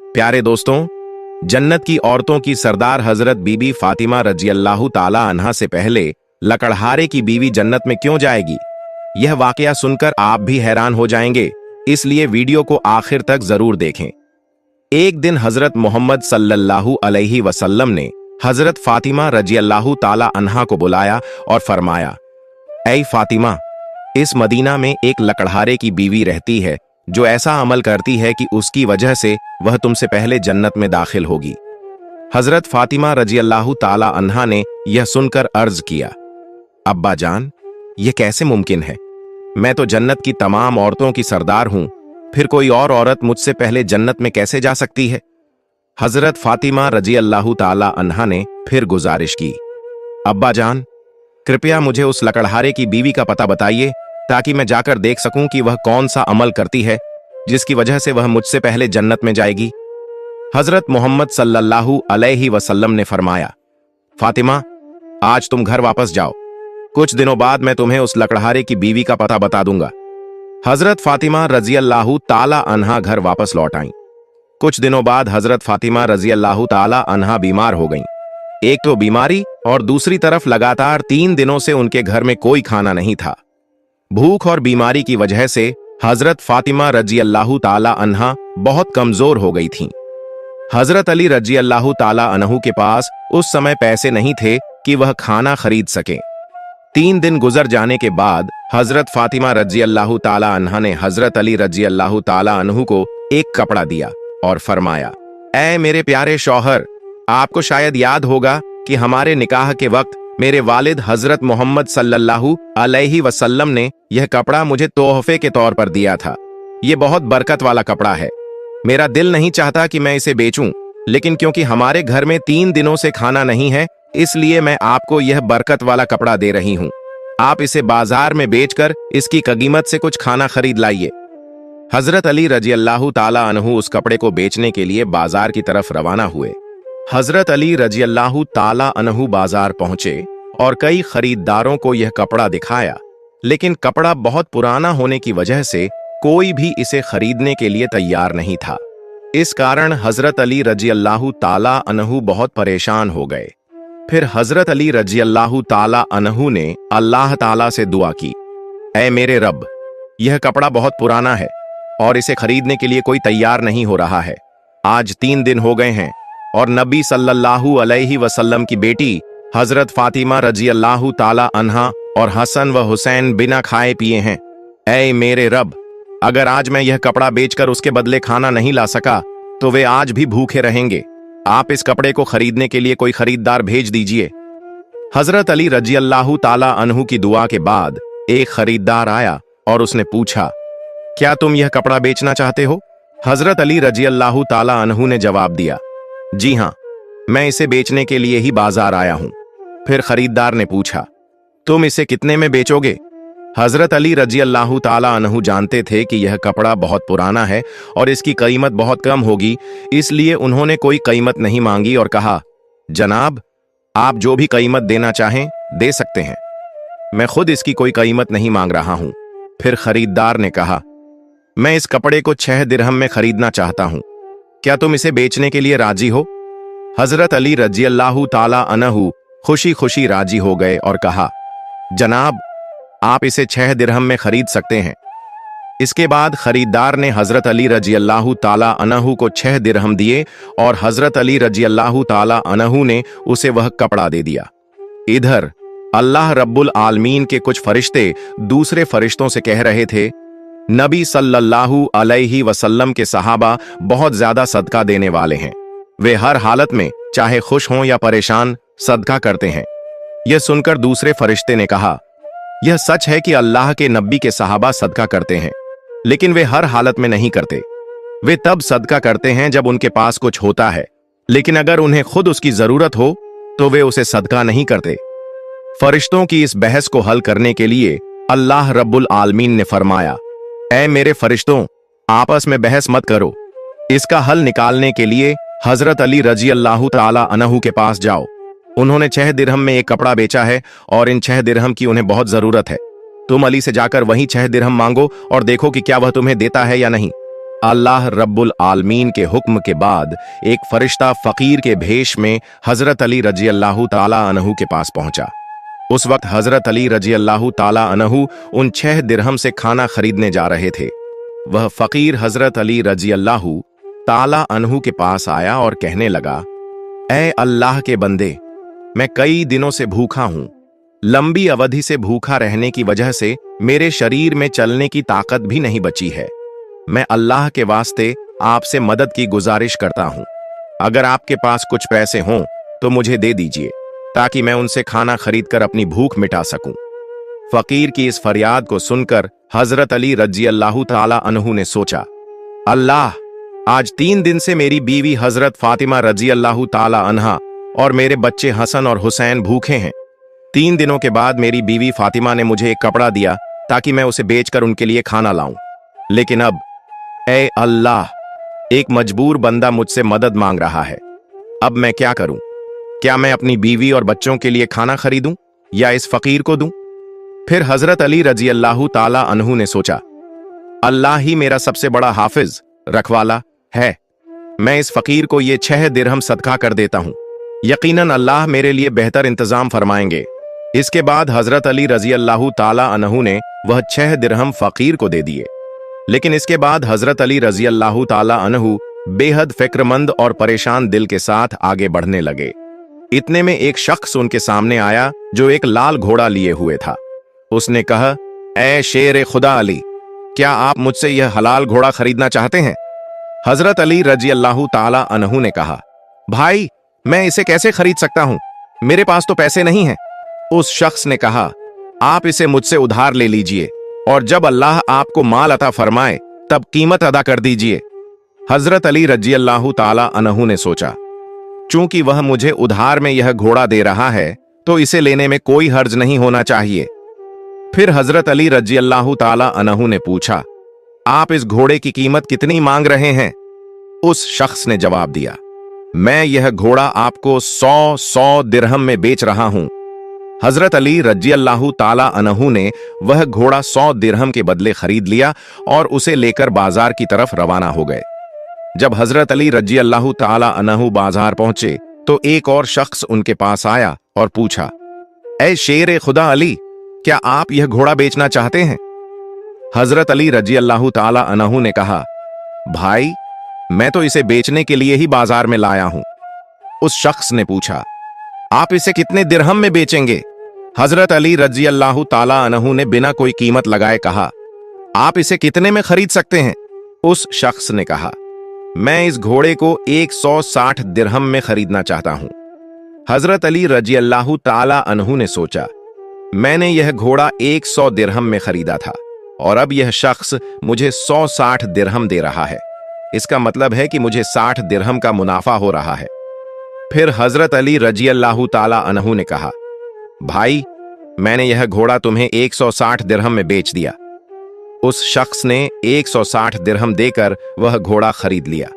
प्यारे दोस्तों, जन्नत की औरतों की सरदार हजरत बीबी फातिमा रजी अल्लाह ताला अन्हा से पहले लकड़हारे की बीवी जन्नत में क्यों जाएगी? यह वाकया सुनकर आप भी हैरान हो जाएंगे, इसलिए वीडियो को आखिर तक जरूर देखें। एक दिन हजरत मोहम्मद सल्लल्लाहु अलैहि वसल्लम ने हजरत फातिमा रजी अल्लाह ताला अन्हा को बुलाया और फरमाया, ऐ फातिमा, इस मदीना में एक लकड़हारे की बीवी रहती है जो ऐसा अमल करती है कि उसकी वजह से वह तुमसे पहले जन्नत में दाखिल होगी। हजरत फातिमा रजी अल्लाह ताला अन्हा ने यह सुनकर अर्ज किया, अब्बा जान, यह कैसे मुमकिन है? मैं तो जन्नत की तमाम औरतों की सरदार हूं, फिर कोई और औरत मुझसे पहले जन्नत में कैसे जा सकती है? हजरत फातिमा रजी अल्लाह ताला अन्हा ने फिर गुजारिश की, अब्बा जान, कृपया मुझे उस लकड़हारे की बीवी का पता बताइए ताकि मैं जाकर देख सकूं कि वह कौन सा अमल करती है जिसकी वजह से वह मुझसे पहले जन्नत में जाएगी। हजरत मोहम्मद सल्लल्लाहु अलैहि वसल्लम ने फरमाया, फातिमा, आज तुम घर वापस जाओ, कुछ दिनों बाद मैं तुम्हें उस लकड़हारे की बीवी का पता बता दूंगा। हजरत फातिमा रजी अल्लाह ताला अन्हा घर वापस लौट आईं। कुछ दिनों बाद हजरत फातिमा रजी अल्लाह ताला अन्हा बीमार हो गईं। एक तो बीमारी और दूसरी तरफ लगातार 3 दिनों से उनके घर में कोई खाना नहीं था। भूख और बीमारी की वजह से हजरत फातिमा रजी अल्लाह ताला अन्हा बहुत कमजोर हो गई थीं। हजरत अली रजी अल्लाह ताला अन्हु के पास उस समय पैसे नहीं थे कि वह खाना खरीद सकें। 3 दिन गुजर जाने के बाद हजरत फातिमा रजी अल्लाह ताला अन्हा ने हजरत अली रजी अल्लाह ताला अन्हु को एक कपड़ा दिया और फरमाया, ऐ मेरे प्यारे शौहर, आपको शायद याद होगा कि हमारे निकाह के वक्त मेरे वालिद हजरत मोहम्मद सल्लल्लाहु अलैहि वसल्लम ने यह कपड़ा मुझे तोहफे के तौर पर दिया था। यह बहुत बरकत वाला कपड़ा है। मेरा दिल नहीं चाहता कि मैं इसे बेचूं, लेकिन क्योंकि हमारे घर में 3 दिनों से खाना नहीं है, इसलिए मैं आपको यह बरकत वाला कपड़ा दे रही हूं। आप इसे बाजार में बेचकर इसकी कीमत से कुछ खाना खरीद लाइए। हजरत अली रजी अल्लाह ताला अन्हु उस कपड़े को बेचने के लिए बाजार की तरफ रवाना हुए। हजरत अली रजी अल्लाह ताला अन्हु बाजार पहुंचे और कई खरीदारों को यह कपड़ा दिखाया, लेकिन कपड़ा बहुत पुराना होने की वजह से कोई भी इसे खरीदने के लिए तैयार नहीं था। इस कारण हजरत अली रजी अल्लाह ताला अन्हु बहुत परेशान हो गए। फिर हजरत अली रजी अल्लाह ताला अन्हु ने अल्लाह ताला से दुआ की, ऐ मेरे रब, यह कपड़ा बहुत पुराना है और इसे खरीदने के लिए कोई तैयार नहीं हो रहा है। आज 3 दिन हो गए हैं और नबी सल्लल्लाहु अलैहि वसल्लम की बेटी हजरत फातिमा रजी अल्लाह ताला अन्हा और हसन व हुसैन बिना खाए पिए हैं। ऐ मेरे रब, अगर आज मैं यह कपड़ा बेचकर उसके बदले खाना नहीं ला सका तो वे आज भी भूखे रहेंगे। आप इस कपड़े को खरीदने के लिए कोई खरीदार भेज दीजिए। हजरत अली रजी अल्लाह ताला अन्हु की दुआ के बाद एक खरीदार आया और उसने पूछा, क्या तुम यह कपड़ा बेचना चाहते हो? हजरत अली रजी अल्लाह ताला अन्हु ने जवाब दिया, जी हां, मैं इसे बेचने के लिए ही बाजार आया हूं। फिर खरीदार ने पूछा, तुम इसे कितने में बेचोगे? हजरत अली रजी अल्लाह ताला अन्हु जानते थे कि यह कपड़ा बहुत पुराना है और इसकी कीमत बहुत कम होगी, इसलिए उन्होंने कोई कीमत नहीं मांगी और कहा, जनाब, आप जो भी कीमत देना चाहें दे सकते हैं, मैं खुद इसकी कोई कीमत नहीं मांग रहा हूं। फिर खरीदार ने कहा, मैं इस कपड़े को 6 दिरहम में खरीदना चाहता हूं, क्या तुम इसे बेचने के लिए राजी हो? हजरत अली रजी अल्लाह ताला अन्हु खुशी खुशी राजी हो गए और कहा, जनाब, आप इसे 6 दिरहम में खरीद सकते हैं। इसके बाद खरीदार ने हजरत अली रजी अल्लाह ताला अन्हु को 6 दिरहम दिए और हजरत अली रजी अल्लाह ताला अन्हु ने उसे वह कपड़ा दे दिया। इधर अल्लाह रब्बुल आलमीन के कुछ फरिश्ते दूसरे फरिश्तों से कह रहे थे, नबी सल्लल्लाहु अलैहि वसल्लम के सहाबा बहुत ज्यादा सदका देने वाले हैं। वे हर हालत में चाहे खुश हों या परेशान सदका करते हैं। यह सुनकर दूसरे फरिश्ते ने कहा, यह सच है कि अल्लाह के नबी के सहाबा सदका करते हैं, लेकिन वे हर हालत में नहीं करते। वे तब सदका करते हैं जब उनके पास कुछ होता है, लेकिन अगर उन्हें खुद उसकी जरूरत हो तो वे उसे सदका नहीं करते। फरिश्तों की इस बहस को हल करने के लिए अल्लाह रब्बुल आलमीन ने फरमाया, ऐ मेरे फरिश्तों, आपस में बहस मत करो। इसका हल निकालने के लिए हजरत अली रजी अल्लाह ताला अन्हु के पास जाओ। उन्होंने 6 दिरहम में एक कपड़ा बेचा है और इन 6 दिरहम की उन्हें बहुत जरूरत है। तुम अली से जाकर वहीं 6 दिरहम मांगो और देखो कि क्या वह तुम्हें देता है या नहीं। अल्लाह रब्बुल आलमीन के हुक्म के बाद एक फरिश्ता फकीर के भेष में हजरत अली रजी अल्लाह ताला अन्हु के पास पहुंचा। उस वक्त हजरत अली रजी अल्लाह ताला अन्हु उन 6 दिरहम से खाना खरीदने जा रहे थे। वह फकीर हजरत अली रजी अल्लाह ताला अन्हु के पास आया और कहने लगा, ऐ अल्लाह के बंदे, मैं कई दिनों से भूखा हूं। लंबी अवधि से भूखा रहने की वजह से मेरे शरीर में चलने की ताकत भी नहीं बची है। मैं अल्लाह के वास्ते आपसे मदद की गुजारिश करता हूं। अगर आपके पास कुछ पैसे हों तो मुझे दे दीजिए, ताकि मैं उनसे खाना खरीदकर अपनी भूख मिटा सकूं। फकीर की इस फरियाद को सुनकर हजरत अली रजी अल्लाह ताला अन्हु ने सोचा, अल्लाह, आज 3 दिन से मेरी बीवी हजरत फातिमा रजी अल्लाह ताला अन्हा और मेरे बच्चे हसन और हुसैन भूखे हैं। 3 दिनों के बाद मेरी बीवी फातिमा ने मुझे एक कपड़ा दिया ताकि मैं उसे बेचकर उनके लिए खाना लाऊं। लेकिन अब ऐ अल्लाह, एक मजबूर बंदा मुझसे मदद मांग रहा है। अब मैं क्या करूं? क्या मैं अपनी बीवी और बच्चों के लिए खाना खरीदूं या इस फकीर को दूं? फिर हजरत अली रजी अल्लाह ताला अन्हु ने सोचा, अल्लाह ही मेरा सबसे बड़ा हाफिज रखवाला है। मैं इस फकीर को ये 6 दिरहम सदका कर देता हूं। यकीनन अल्लाह मेरे लिए बेहतर इंतजाम फरमाएंगे। इसके बाद हजरत अली रजी अल्लाह ताला अन्हु ने वह 6 दिरहम फकीर को दे दिए। लेकिन इसके बाद हजरत अली रजी अल्लाह ताला अन्हु बेहद फिक्रमंद और परेशान दिल के साथ आगे बढ़ने लगे। इतने में एक शख्स उनके सामने आया जो एक लाल घोड़ा लिए हुए था। उसने कहा, ऐ शेर खुदा अली, क्या आप मुझसे यह हलाल घोड़ा खरीदना चाहते हैं? हजरत अली रजी अल्लाह ताला अन्हु ने कहा, भाई, मैं इसे कैसे खरीद सकता हूं? मेरे पास तो पैसे नहीं हैं। उस शख्स ने कहा, आप इसे मुझसे उधार ले लीजिए और जब अल्लाह आपको माल अता फरमाए तब कीमत अदा कर दीजिए। हजरत अली रजी अल्लाह ताला अन्हु ने सोचा, चूंकि वह मुझे उधार में यह घोड़ा दे रहा है तो इसे लेने में कोई हर्ज नहीं होना चाहिए। फिर हजरत अली रजी अल्लाह ताला अन्हु ने पूछा, आप इस घोड़े की कीमत कितनी मांग रहे हैं? उस शख्स ने जवाब दिया, मैं यह घोड़ा आपको 100 दिरहम में बेच रहा हूं। हजरत अली रजी अल्लाह ताला अन्हु ने वह घोड़ा 100 दिरहम के बदले खरीद लिया और उसे लेकर बाजार की तरफ रवाना हो गए। जब हजरत अली रजी अल्लाह ताला अन्हु बाजार पहुंचे तो एक और शख्स उनके पास आया और पूछा, ऐ शेर खुदा अली, क्या आप यह घोड़ा बेचना चाहते हैं? हजरत अली रजी अल्लाह ताला अन्हु ने कहा, भाई, मैं तो इसे बेचने के लिए ही बाजार में लाया हूं। उस शख्स ने पूछा, आप इसे कितने दिरहम में बेचेंगे? हजरत अली रजी अल्लाह ताला अन्हु ने बिना कोई कीमत लगाए कहा, आप इसे कितने में खरीद सकते हैं? उस शख्स ने कहा, मैं इस घोड़े को 160 दिरहम में खरीदना चाहता हूं। हजरत अली रजी अल्लाह ताला अन्हु ने सोचा, मैंने यह घोड़ा 100 दिरहम में खरीदा था और अब यह शख्स मुझे 160 दिरहम दे रहा है। इसका मतलब है कि मुझे 60 दिरहम का मुनाफा हो रहा है। फिर हजरत अली रजी अल्लाह ताला अन्हु ने कहा, भाई, मैंने यह घोड़ा तुम्हें 160 दिरहम में बेच दिया। उस शख्स ने 160 दिरहम देकर वह घोड़ा खरीद लिया।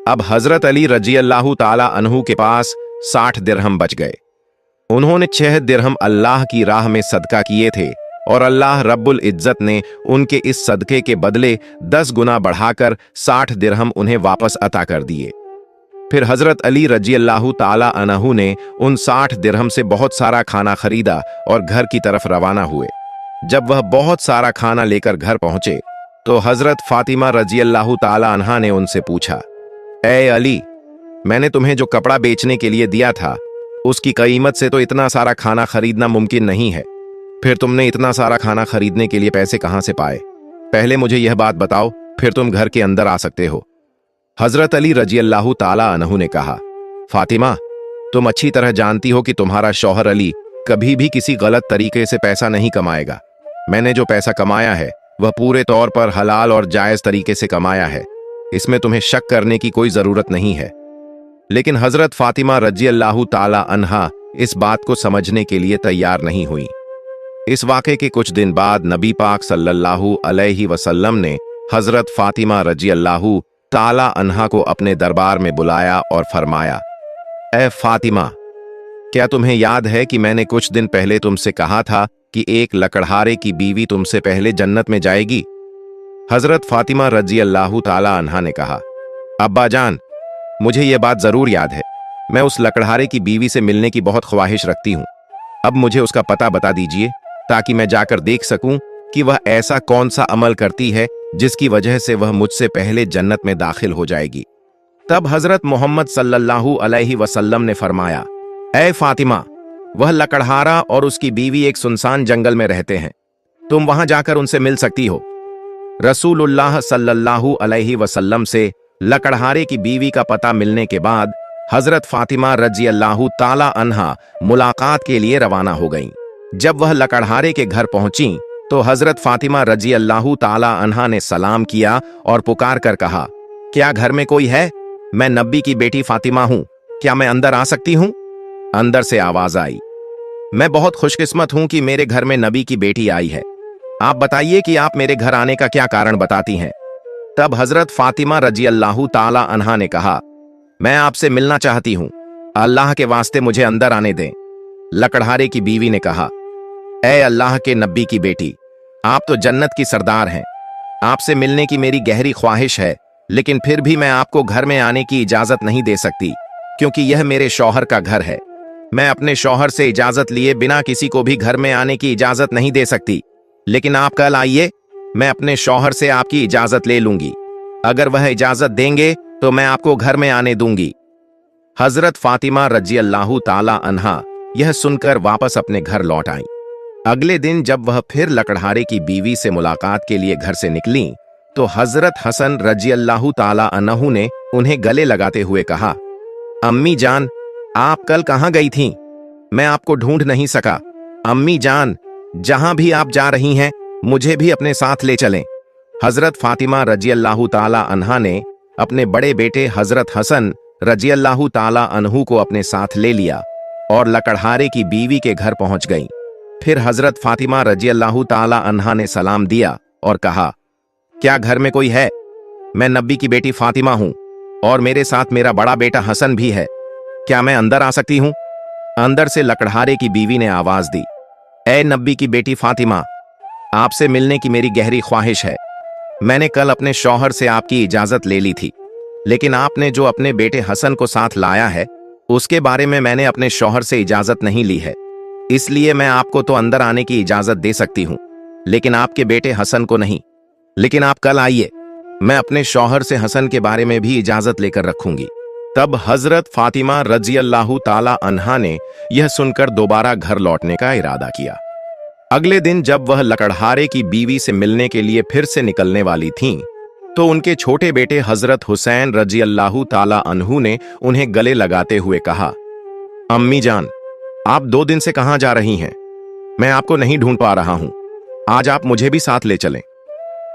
अब हजरत अली रजी अल्लाह ताला अन्हु के पास 60 दिरहम बच गए। उन्होंने 6 दिरहम अल्लाह की राह में सदका किए थे और अल्लाह रब्बुल इज्जत ने उनके इस सदके के बदले 10 गुना बढ़ाकर 60 दिरहम उन्हें वापस अता कर दिए। फिर हजरत अली रजी अल्लाह ताला अन्हु ने उन 60 दिरहम से बहुत सारा खाना खरीदा और घर की तरफ रवाना हुए। जब वह बहुत सारा खाना लेकर घर पहुंचे तो हजरत फातिमा रजी अल्लाह ताला अन्हा ने उनसे पूछा, ऐ अली, मैंने तुम्हें जो कपड़ा बेचने के लिए दिया था उसकी कीमत से तो इतना सारा खाना खरीदना मुमकिन नहीं है। फिर तुमने इतना सारा खाना खरीदने के लिए पैसे कहां से पाए? पहले मुझे यह बात बताओ, फिर तुम घर के अंदर आ सकते हो। हजरत अली रजी अल्लाह ताला अन्हु ने कहा, फातिमा, तुम अच्छी तरह जानती हो कि तुम्हारा शौहर अली कभी भी किसी गलत तरीके से पैसा नहीं कमाएगा। मैंने जो पैसा कमाया है वह पूरे तौर पर हलाल और जायज तरीके से कमाया है। इसमें तुम्हें शक करने की कोई जरूरत नहीं है। लेकिन हजरत फातिमा रजी अल्लाह ताला अन्हा इस बात को समझने के लिए तैयार नहीं हुई। इस वाक़े के कुछ दिन बाद नबी पाक सल्लल्लाहु अलैहि वसल्लम ने हजरत फातिमा रजी अल्लाह ताला अन्हा को अपने दरबार में बुलाया और फरमाया, ऐ फातिमा, क्या तुम्हें याद है कि मैंने कुछ दिन पहले तुमसे कहा था कि एक लकड़हारे की बीवी तुमसे पहले जन्नत में जाएगी? हजरत फातिमा रजी अल्लाह ताला अन्हा ने कहा, अब्बा जान, मुझे यह बात जरूर याद है। मैं उस लकड़हारे की बीवी से मिलने की बहुत ख्वाहिश रखती हूँ। अब मुझे उसका पता बता दीजिए ताकि मैं जाकर देख सकूं कि वह ऐसा कौन सा अमल करती है जिसकी वजह से वह मुझसे पहले जन्नत में दाखिल हो जाएगी। तब हजरत मोहम्मद सल्लल्लाहु अलैहि वसल्लम ने फरमाया, ऐ फातिमा, वह लकड़हारा और उसकी बीवी एक सुनसान जंगल में रहते हैं, तुम वहां जाकर उनसे मिल सकती हो। रसूलुल्लाह सल्लल्लाहु अलैहि वसल्लम से लकड़हारे की बीवी का पता मिलने के बाद हजरत फातिमा रजी अल्लाह ताला अन्हा मुलाकात के लिए रवाना हो गईं। जब वह लकड़हारे के घर पहुंची तो हजरत फातिमा रजी अल्लाह ताला अन्हा ने सलाम किया और पुकार कर कहा, क्या घर में कोई है? मैं नबी की बेटी फातिमा हूं, क्या मैं अंदर आ सकती हूं? अंदर से आवाज आई, मैं बहुत खुशकिस्मत हूं कि मेरे घर में नबी की बेटी आई है। आप बताइए कि आप मेरे घर आने का क्या कारण बताती हैं। तब हजरत फातिमा रजी अल्लाह ताला अन्हा ने कहा, मैं आपसे मिलना चाहती हूं, अल्लाह के वास्ते मुझे अंदर आने दें। लकड़हारे की बीवी ने कहा, ऐ अल्लाह के नबी की बेटी, आप तो जन्नत की सरदार हैं, आपसे मिलने की मेरी गहरी ख्वाहिश है, लेकिन फिर भी मैं आपको घर में आने की इजाजत नहीं दे सकती क्योंकि यह मेरे शौहर का घर है। मैं अपने शौहर से इजाजत लिए बिना किसी को भी घर में आने की इजाजत नहीं दे सकती, लेकिन आप कल आइए, मैं अपने शौहर से आपकी इजाजत ले लूंगी। अगर वह इजाजत देंगे तो मैं आपको घर में आने दूंगी। हजरत फातिमा रजी अल्लाह ताला अन्हा यह सुनकर वापस अपने घर लौट आई। अगले दिन जब वह फिर लकड़हारे की बीवी से मुलाकात के लिए घर से निकली तो हजरत हसन रजी अल्लाह ताला अन्हु ने उन्हें गले लगाते हुए कहा, अम्मी जान, आप कल कहां गई थीं? मैं आपको ढूंढ नहीं सका। अम्मी जान, जहां भी आप जा रही हैं मुझे भी अपने साथ ले चलें। हजरत फातिमा रजी अल्लाह ताला अन्हा ने अपने बड़े बेटे हजरत हसन रजी अल्लाह ताला अन्हु को अपने साथ ले लिया और लकड़हारे की बीवी के घर पहुंच गईं। फिर हजरत फातिमा रजी अल्लाह ताला अन्हा ने सलाम दिया और कहा, क्या घर में कोई है? मैं नबी की बेटी फातिमा हूं और मेरे साथ मेरा बड़ा बेटा हसन भी है, क्या मैं अंदर आ सकती हूं? अंदर से लकड़हारे की बीवी ने आवाज दी, ऐ नबी की बेटी फातिमा, आपसे मिलने की मेरी गहरी ख्वाहिश है। मैंने कल अपने शौहर से आपकी इजाजत ले ली थी, लेकिन आपने जो अपने बेटे हसन को साथ लाया है उसके बारे में मैंने अपने शौहर से इजाजत नहीं ली है, इसलिए मैं आपको तो अंदर आने की इजाजत दे सकती हूं, लेकिन आपके बेटे हसन को नहीं। लेकिन आप कल आइए, मैं अपने शौहर से हसन के बारे में भी इजाजत लेकर रखूंगी। तब हजरत फातिमा रजी अल्लाह ताला अन्हा ने यह सुनकर दोबारा घर लौटने का इरादा किया। अगले दिन जब वह लकड़हारे की बीवी से मिलने के लिए फिर से निकलने वाली थीं, तो उनके छोटे बेटे हजरत हुसैन रजी अल्लाह ताला अन्हु ने उन्हें गले लगाते हुए कहा, अम्मी जान, आप 2 दिन से कहां जा रही हैं? मैं आपको नहीं ढूंढ पा रहा हूं, आज आप मुझे भी साथ ले चलें।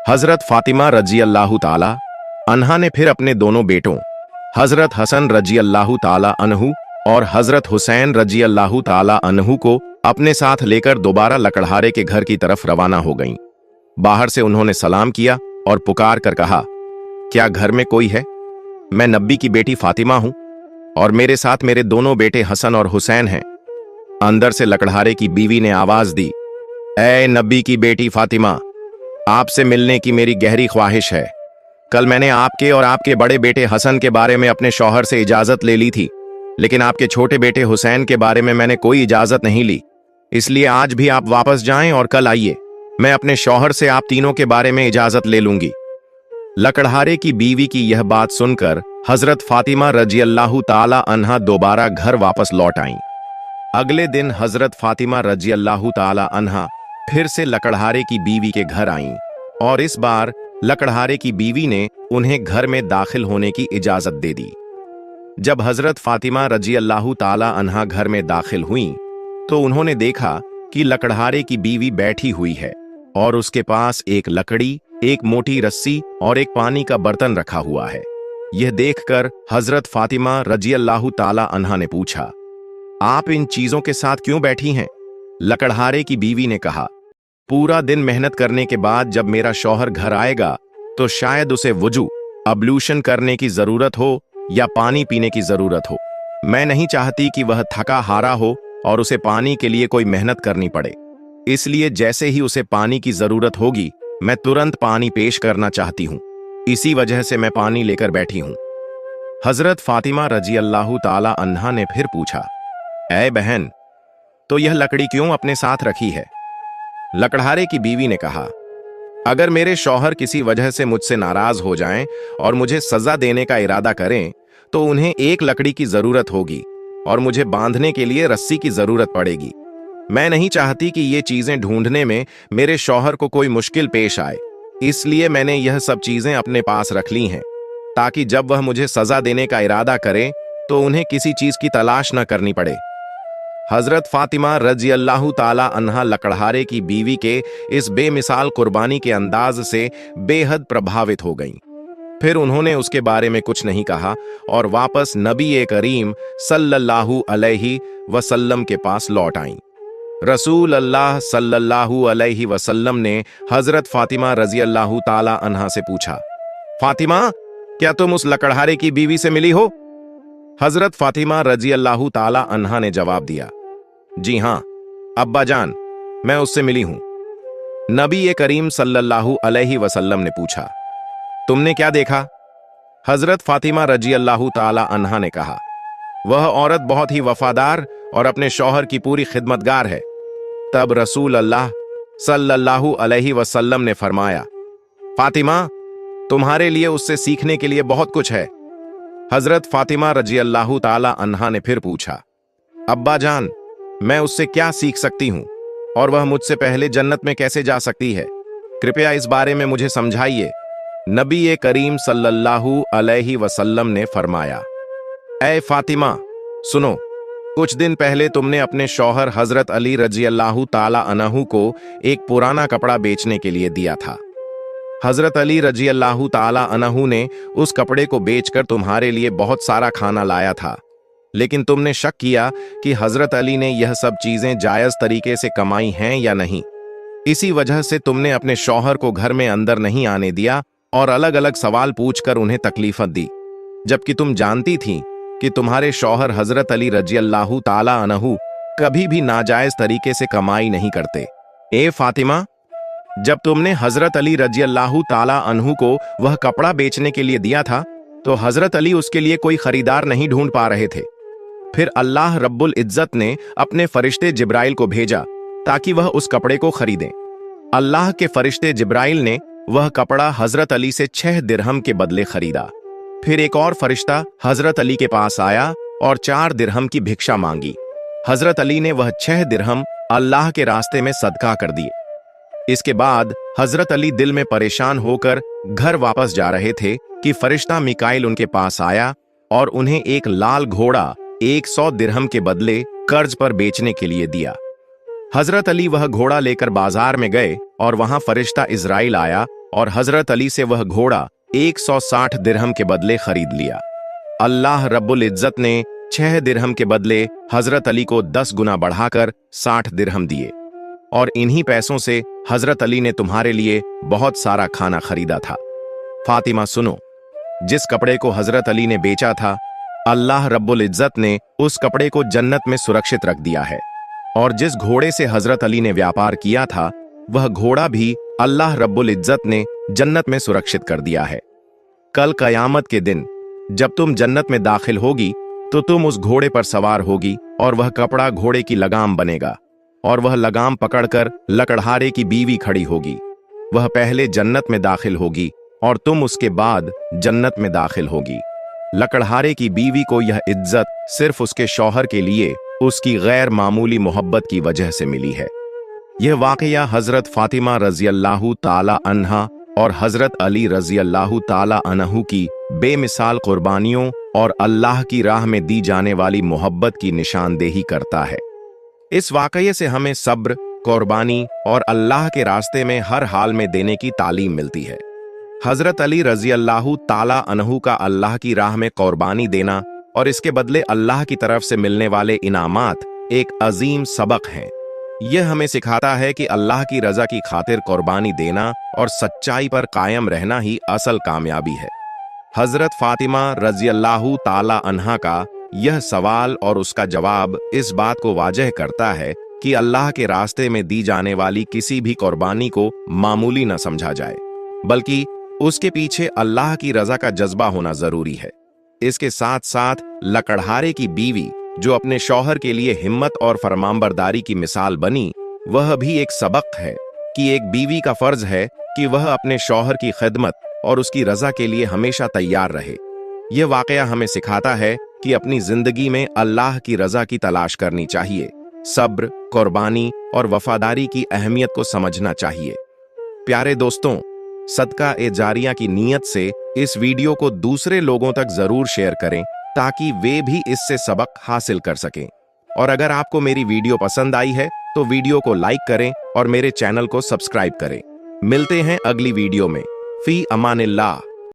हजरत फातिमा रजी अल्लाह ताला अन्हा ने फिर अपने दोनों बेटों हजरत हसन रजी अल्लाह ताला अन्हु और हजरत हुसैन रजी अल्लाह ताला अन्हु को अपने साथ लेकर दोबारा लकड़हारे के घर की तरफ रवाना हो गईं। बाहर से उन्होंने सलाम किया और पुकार कर कहा, क्या घर में कोई है? मैं नबी की बेटी फातिमा हूं और मेरे साथ मेरे दोनों बेटे हसन और हुसैन हैं। अंदर से लकड़हारे की बीवी ने आवाज दी, ऐ नबी की बेटी फातिमा, आपसे मिलने की मेरी गहरी ख्वाहिश है। कल मैंने आपके और आपके बड़े बेटे हसन के बारे में अपने शौहर से इजाजत ले ली थी, लेकिन आपके छोटे बेटे हुसैन के बारे में मैंने कोई इजाजत नहीं ली, इसलिए आज भी आप वापस जाएं और कल आइए, मैं अपने शौहर से आप तीनों के बारे में इजाजत ले लूंगी। लकड़हारे की बीवी की यह बात सुनकर हजरत फातिमा रजी अल्लाह ताला अन्हा दोबारा घर वापस लौट आईं। अगले दिन हजरत फातिमा रजी अल्लाह ताला अन्हा फिर से लकड़हारे की बीवी के घर आईं और इस बार लकड़हारे की बीवी ने उन्हें घर में दाखिल होने की इजाजत दे दी। जब हजरत फातिमा रजी अल्लाह ताला अन्हा घर में दाखिल हुईं तो उन्होंने देखा कि लकड़हारे की बीवी बैठी हुई है और उसके पास एक लकड़ी, एक मोटी रस्सी और एक पानी का बर्तन रखा हुआ है। यह देखकर हजरत फातिमा रजी अल्लाह ताला अन्हा ने पूछा, आप इन चीजों के साथ क्यों बैठी हैं? लकड़हारे की बीवी ने कहा, पूरा दिन मेहनत करने के बाद जब मेरा शौहर घर आएगा तो शायद उसे वुजू अब्लूशन करने की जरूरत हो या पानी पीने की जरूरत हो। मैं नहीं चाहती कि वह थका हारा हो और उसे पानी के लिए कोई मेहनत करनी पड़े, इसलिए जैसे ही उसे पानी की जरूरत होगी मैं तुरंत पानी पेश करना चाहती हूँ, इसी वजह से मैं पानी लेकर बैठी हूँ। हजरत फातिमा रजी अल्लाह ताला अन्हा ने फिर पूछा, ऐ बहन, तो यह लकड़ी क्यों अपने साथ रखी है? लकड़हारे की बीवी ने कहा, अगर मेरे शौहर किसी वजह से मुझसे नाराज हो जाएं और मुझे सजा देने का इरादा करें तो उन्हें एक लकड़ी की जरूरत होगी और मुझे बांधने के लिए रस्सी की जरूरत पड़ेगी। मैं नहीं चाहती कि ये चीजें ढूंढने में मेरे शौहर को कोई मुश्किल पेश आए, इसलिए मैंने यह सब चीजें अपने पास रख ली हैं ताकि जब वह मुझे सजा देने का इरादा करें तो उन्हें किसी चीज की तलाश न करनी पड़े। हजरत फातिमा रजी अल्लाह ताला अन्हा लकड़हारे की बीवी के इस बेमिसाल कुर्बानी के अंदाज से बेहद प्रभावित हो गईं। फिर उन्होंने उसके बारे में कुछ नहीं कहा और वापस नबी करीम सल्लल्लाहु अलैहि वसल्लम के पास लौट आईं। रसूल अल्लाह सल्लल्लाहु अलैहि वसल्लम ने हजरत फातिमा रजी अल्लाह ताला अन्हा से पूछा, फातिमा, क्या तुम उस लकड़हारे की बीवी से मिली हो? हजरत फातिमा रजी अल्लाह ताला अन्हा ने जवाब दिया, जी हां अब्बा जान, मैं उससे मिली हूं। नबी करीम सल्लल्लाहु अलैहि वसल्लम ने पूछा, तुमने क्या देखा? हजरत फातिमा रजी अल्लाह ताला अन्हा ने कहा, वह औरत बहुत ही वफादार और अपने शौहर की पूरी खिदमतगार है। तब रसूल अल्लाह सल्लल्लाहु अलैहि वसल्लम ने फरमाया, फातिमा, तुम्हारे लिए उससे सीखने के लिए बहुत कुछ है। हजरत फातिमा रजी अल्लाह ताला अन्हा ने फिर पूछा, अब्बा जान, मैं उससे क्या सीख सकती हूं और वह मुझसे पहले जन्नत में कैसे जा सकती है? कृपया इस बारे में मुझे समझाइए। नबी करीम सल्लल्लाहु अलैहि वसल्लम ने फरमाया, ऐ फातिमा, सुनो, कुछ दिन पहले तुमने अपने शौहर हजरत अली रजी अल्लाह ताला अन्हु को एक पुराना कपड़ा बेचने के लिए दिया था। हजरत अली रजी अल्लाह ताला अन्हु ने उस कपड़े को बेचकर तुम्हारे लिए बहुत सारा खाना लाया था, लेकिन तुमने शक किया कि हजरत अली ने यह सब चीजें जायज तरीके से कमाई हैं या नहीं। इसी वजह से तुमने अपने शौहर को घर में अंदर नहीं आने दिया और अलग अलग सवाल पूछकर उन्हें तकलीफत दी, जबकि तुम जानती थी कि तुम्हारे शौहर हजरत अली रजी अल्लाह ताला अन्हु कभी भी नाजायज तरीके से कमाई नहीं करते। ए फातिमा, जब तुमने हजरत अली रजी अल्लाह ताला अन्हु को वह कपड़ा बेचने के लिए दिया था तो हजरत अली उसके लिए कोई खरीदार नहीं ढूंढ पा रहे थे। फिर अल्लाह रब्बुल इज्जत ने अपने फरिश्ते जिब्राइल को भेजा ताकि वह उस कपड़े को खरीदें। अल्लाह के फरिश्ते जिब्राइल ने वह कपड़ा हजरत अली से 6 दिरहम के बदले खरीदा। फिर एक और फरिश्ता हजरत अली के पास आया और 4 दिरहम की भिक्षा मांगी। हजरत अली ने वह 6 दिरहम अल्लाह के रास्ते में सदका कर दिए। इसके बाद हजरत अली दिल में परेशान होकर घर वापस जा रहे थे कि फरिश्ता मिकाइल उनके पास आया और उन्हें एक लाल घोड़ा 100 दिरहम के बदले कर्ज पर बेचने के लिए दिया। हजरत अली वह घोड़ा लेकर बाजार में गए और वहां फरिश्ता इजराइल आया और हजरत अली से वह घोड़ा 160 दिरहम के बदले खरीद लिया। अल्लाह रब्बुल इज्जत ने 6 दिरहम के बदले हजरत अली को 10 गुना बढ़ाकर 60 दिरहम दिए और इन्हीं पैसों से हजरत अली ने तुम्हारे लिए बहुत सारा खाना खरीदा था। फातिमा, सुनो, जिस कपड़े को हजरत अली ने बेचा था, अल्लाह रब्बुल इज्जत ने उस कपड़े को जन्नत में सुरक्षित रख दिया है और जिस घोड़े से हजरत अली ने व्यापार किया था वह घोड़ा भी अल्लाह रब्बुल इज्जत ने जन्नत में सुरक्षित कर दिया है। कल कयामत के दिन जब तुम जन्नत में दाखिल होगी तो तुम उस घोड़े पर सवार होगी और वह कपड़ा घोड़े की लगाम बनेगा और वह लगाम पकड़कर लकड़हारे की बीवी खड़ी होगी। वह पहले जन्नत में दाखिल होगी और तुम उसके बाद जन्नत में दाखिल होगी। लकड़हारे की बीवी को यह इज्जत सिर्फ उसके शौहर के लिए उसकी गैर मामूली मोहब्बत की वजह से मिली है। यह वाकया हजरत फातिमा रजी अल्लाह ताला अन्हा और हजरत अली रजी अल्लाह ताला अन्हु की बेमिसाल कुर्बानियों और अल्लाह की राह में दी जाने वाली मोहब्बत की निशानदेही करता है। इस वाकये से हमें सब्र, कुर्बानी और अल्लाह के रास्ते में हर हाल में देने की तालीम मिलती है। हजरत अली रजी अल्लाह ताला अन्हु का अल्लाह की राह में कुर्बानी देना और इसके बदले अल्लाह की तरफ से मिलने वाले इनामात एक अजीम सबक हैं। यह हमें सिखाता है कि अल्लाह की रजा की खातिर कुर्बानी देना और सच्चाई पर कायम रहना ही असल कामयाबी है। हजरत फातिमा रजी अल्लाह ताला अन्हा का यह सवाल और उसका जवाब इस बात को वाजह करता है कि अल्लाह के रास्ते में दी जाने वाली किसी भी कुर्बानी को मामूली न समझा जाए, बल्कि उसके पीछे अल्लाह की रजा का जज्बा होना जरूरी है। इसके साथ साथ लकड़हारे की बीवी जो अपने शौहर के लिए हिम्मत और फरमानबरदारी की मिसाल बनी, वह भी एक सबक है कि एक बीवी का फर्ज है कि वह अपने शौहर की खिदमत और उसकी रजा के लिए हमेशा तैयार रहे। यह वाकया हमें सिखाता है कि अपनी जिंदगी में अल्लाह की रजा की तलाश करनी चाहिए, सब्र, कुर्बानी और वफादारी की अहमियत को समझना चाहिए। प्यारे दोस्तों, सदका ए जारिया की नीयत से इस वीडियो को दूसरे लोगों तक जरूर शेयर करें ताकि वे भी इससे सबक हासिल कर सकें। और अगर आपको मेरी वीडियो पसंद आई है तो वीडियो को लाइक करें और मेरे चैनल को सब्सक्राइब करें। मिलते हैं अगली वीडियो में। फी अमानिल्लाह।